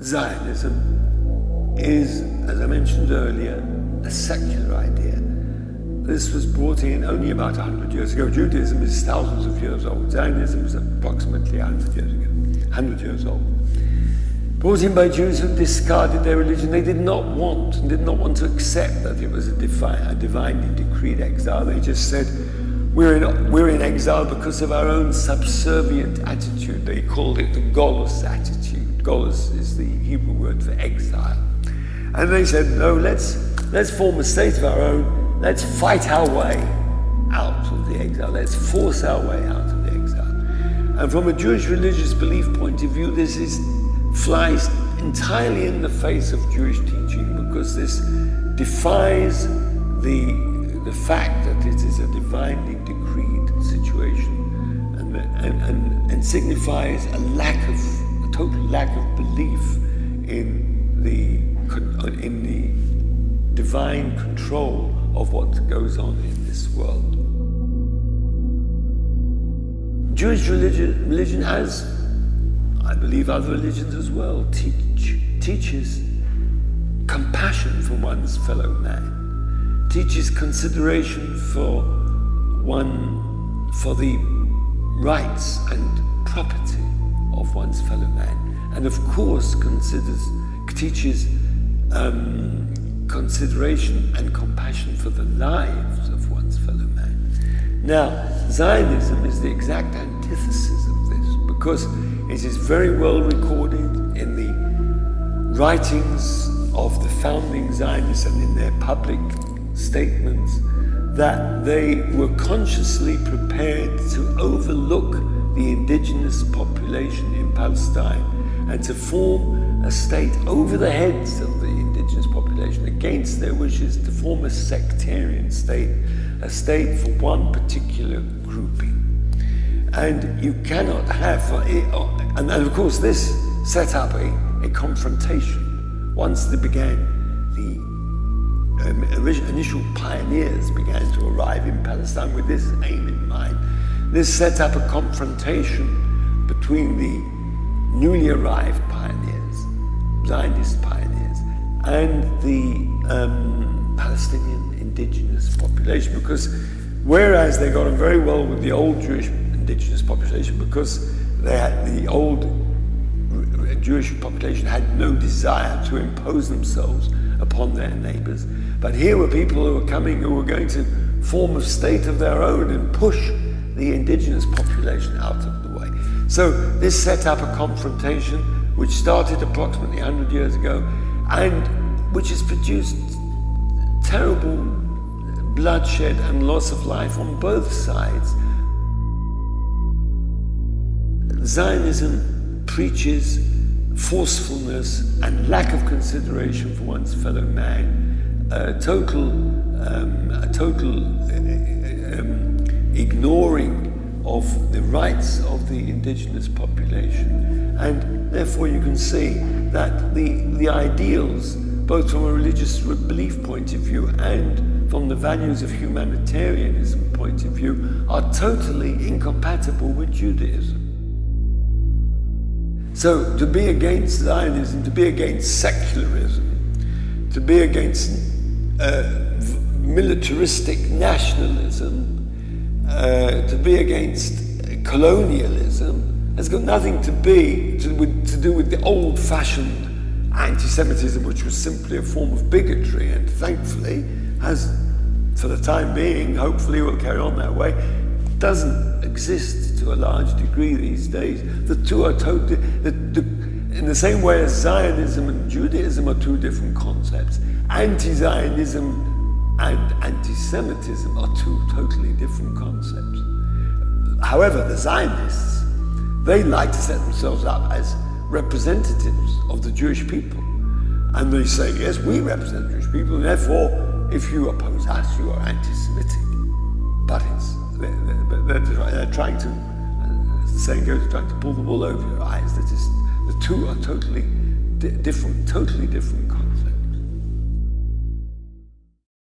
Zionism is, as I mentioned earlier, a secular idea. This was brought in only about 100 years ago. Judaism is thousands of years old. Zionism is approximately 100 years ago, 100 years old. Brought in by Jews who discarded their religion. They did not want to accept that it was a divinely decreed exile. They just said, we're in exile because of our own subservient attitude. They called it the Golos attitude. Golos is the Hebrew word for exile. And they said, no, let's form a state of our own. Let's fight our way out of the exile. Let's force our way out of the exile. And from a Jewish religious belief point of view, this flies entirely in the face of Jewish teaching, because this defies the fact that it is a divinely decreed situation, and signifies a total lack of belief in the divine control of what goes on in this world. Jewish religion, as I believe other religions as well, teaches compassion for one's fellow man, teaches consideration for the rights and property of one's fellow man, and of course teaches consideration and compassion for the lives of one's fellow man. Now, Zionism is the exact antithesis of this, because it is very well recorded in the writings of the founding Zionists and in their public statements that they were consciously prepared to overlook the indigenous population in Palestine and to form a state over the heads of the indigenous population, against their wishes, to form a sectarian state, a state for one particular grouping. And you cannot have, and of course this set up a confrontation. Once they began, the initial pioneers began to arrive in Palestine with this aim in mind. This set up a confrontation between the newly arrived pioneers, Zionist pioneers, and the Palestinian indigenous population, because whereas they got on very well with the old Jewish indigenous population, because the old Jewish population had no desire to impose themselves upon their neighbors. But here were people who were going to form a state of their own and push the indigenous population out of the way. So this set up a confrontation which started approximately 100 years ago, and which has produced terrible bloodshed and loss of life on both sides. Zionism preaches forcefulness and lack of consideration for one's fellow man, a total ignoring of the rights of the indigenous population. And therefore you can see that the ideals, both from a religious belief point of view and from the values of humanitarianism point of view, are totally incompatible with Judaism. So to be against Zionism, to be against secularism, to be against militaristic nationalism, to be against colonialism, has got nothing to do with the old-fashioned anti-Semitism, which was simply a form of bigotry, and thankfully has, for the time being, hopefully will carry on that way, doesn't exist to a large degree these days. The two are totally, in the same way as Zionism and Judaism are two different concepts, anti-Zionism and anti-Semitism are two totally different concepts. However, the Zionists, they like to set themselves up as representatives of the Jewish people. And they say, yes, we represent the Jewish people, and therefore, if you oppose us, you are anti-Semitic. But they're trying to, as the saying goes, trying to pull the wool over your eyes. That is, the two are totally different